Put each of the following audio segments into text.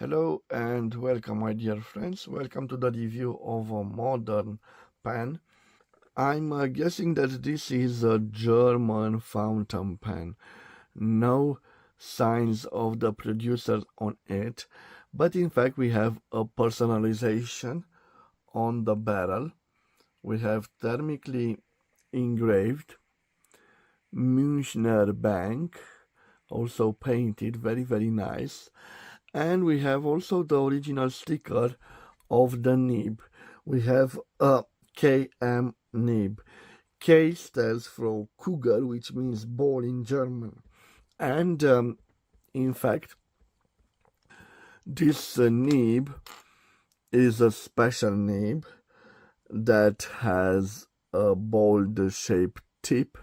Hello and welcome, my dear friends. Welcome to the review of a modern pen. I'm guessing that this is a German fountain pen. No signs of the producer on it, but in fact, we have a personalization on the barrel. We have thermically engraved Munchner Bank, also painted, very nice. And we have also the original sticker of the nib. We have a KM nib. K stands for Kugel, which means ball in German. And in fact, this nib is a special nib that has a bold-shaped tip,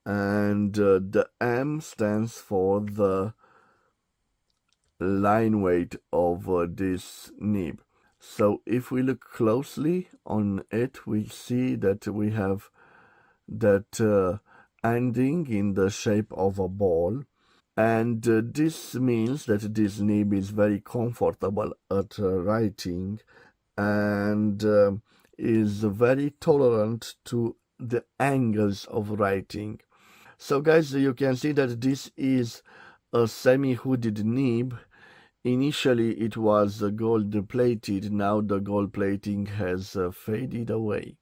and the M stands for the line weight of this nib. So if we look closely on it, we see that we have that ending in the shape of a ball, and this means that this nib is very comfortable at writing and is very tolerant to the angles of writing. So guys, you can see that this is a semi-hooded nib. Initially it was gold plated, now the gold plating has faded away.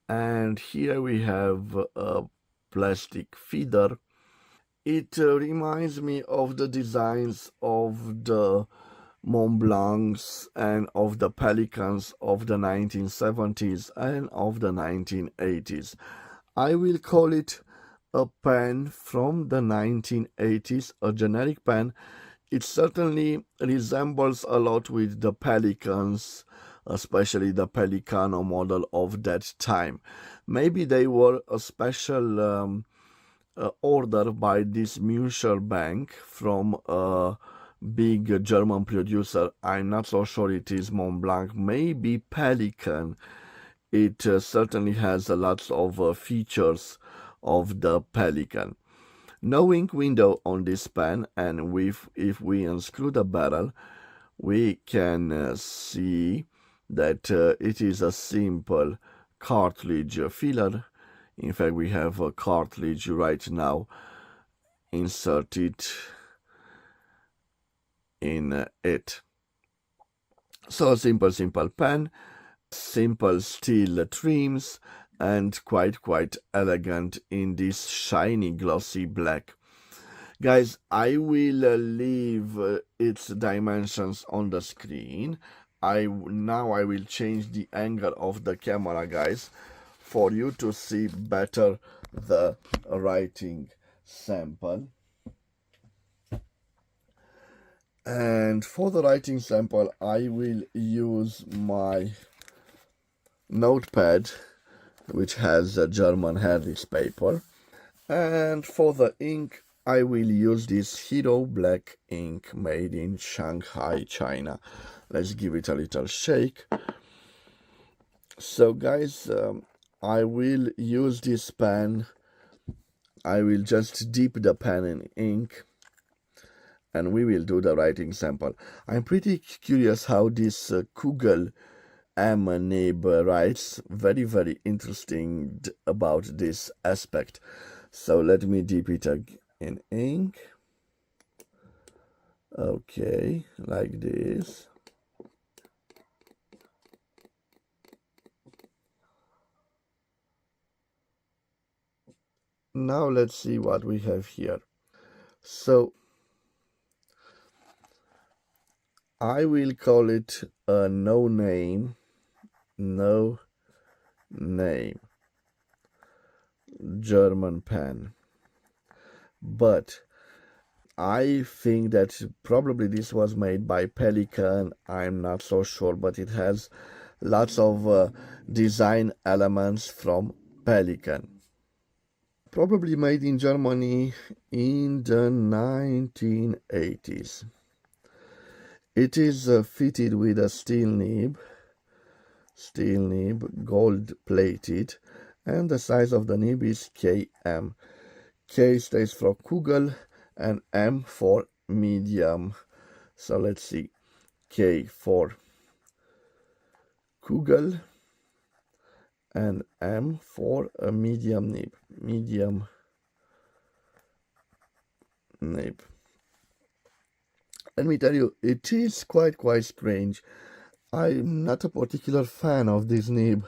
And here we have a plastic feeder. It reminds me of the designs of the Mont Blancs and of the Pelicans of the 1970s and of the 1980s. I will call it a pen from the 1980s, a generic pen. It certainly resembles a lot with the Pelicans, especially the Pelicano model of that time. Maybe they were a special order by this Munchner Bank from a big German producer. I'm not so sure it is Mont Blanc, maybe Pelican. It certainly has lots of features of the Pelican. No ink window on this pen, and if we unscrew the barrel, we can see that it is a simple cartridge filler. In fact, we have a cartridge right now inserted in it. So a simple pen, simple steel trims, and quite elegant in this shiny glossy black. Guys, I will leave its dimensions on the screen. Now I will change the angle of the camera, guys, for you to see better the writing sample. And for the writing sample, I will use my notepad, which has a German Harris paper. And for the ink, I will use this Hero Black ink made in Shanghai, China. Let's give it a little shake. So guys, I will use this pen. I will just dip the pen in ink and we will do the writing sample. I'm pretty curious how this Kugel nib writes. Very interesting about this aspect. So let me dip it in ink. Okay, like this. Now let's see what we have here. So I will call it a no name German pen, but I think that probably this was made by Pelican. I'm not so sure, but it has lots of design elements from Pelican. Probably made in Germany in the 1980s. It is fitted with a steel nib, gold plated, and the size of the nib is KM. K stands for Kugel and M for medium So let's see. K for Kugel and M for a medium nib. Medium nib. Let me tell you, it is quite strange. I'm not a particular fan of this nib.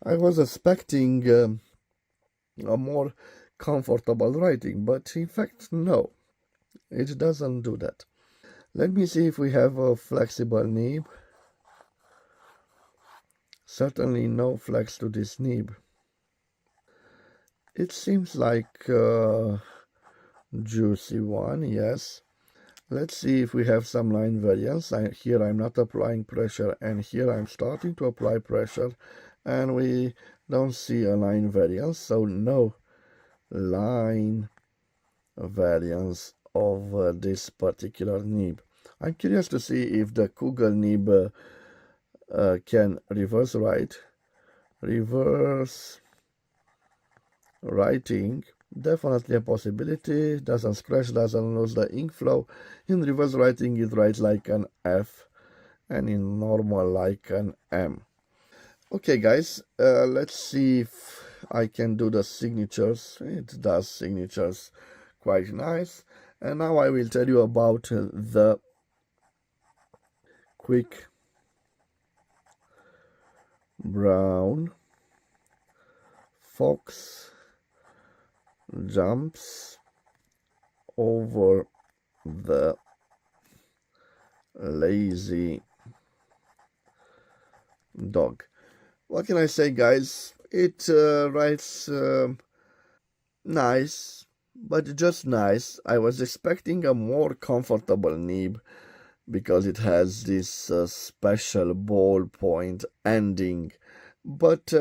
I was expecting a more comfortable writing, but in fact, no, it doesn't do that. Let me see if we have a flexible nib. Certainly no flex to this nib. It seems like a juicy one, yes. Let's see if we have some line variance. Here I'm not applying pressure, and here I'm starting to apply pressure, and we don't see a line variance, so no line variance of this particular nib. I'm curious to see if the Kugel nib can reverse write. Reverse writing, definitely a possibility. Doesn't scratch, doesn't lose the ink flow. In reverse writing, it writes like an F, and in normal like an M. Okay, guys, let's see if I can do the signatures. It does signatures quite nice. And now I will tell you about the quick brown fox jumps over the lazy dog. What can I say, guys? It writes nice, but just nice. I was expecting a more comfortable nib because it has this special ballpoint ending, but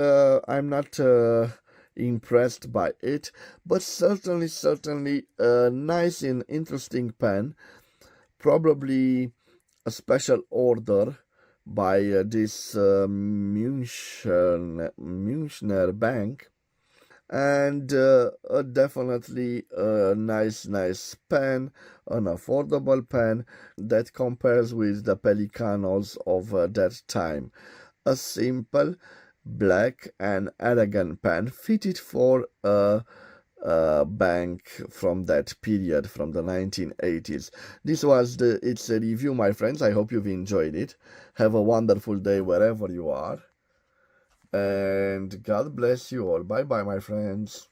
I'm not impressed by it. But certainly a nice and interesting pen, probably a special order by this Munchner Bank, and definitely a nice pen, an affordable pen that compares with the Pelicanos of that time. A simple, black and elegant pen fitted for a bank from that period, from the 1980s. This was its a review, my friends. I hope you've enjoyed it. Have a wonderful day wherever you are, and God bless you all. Bye bye, my friends.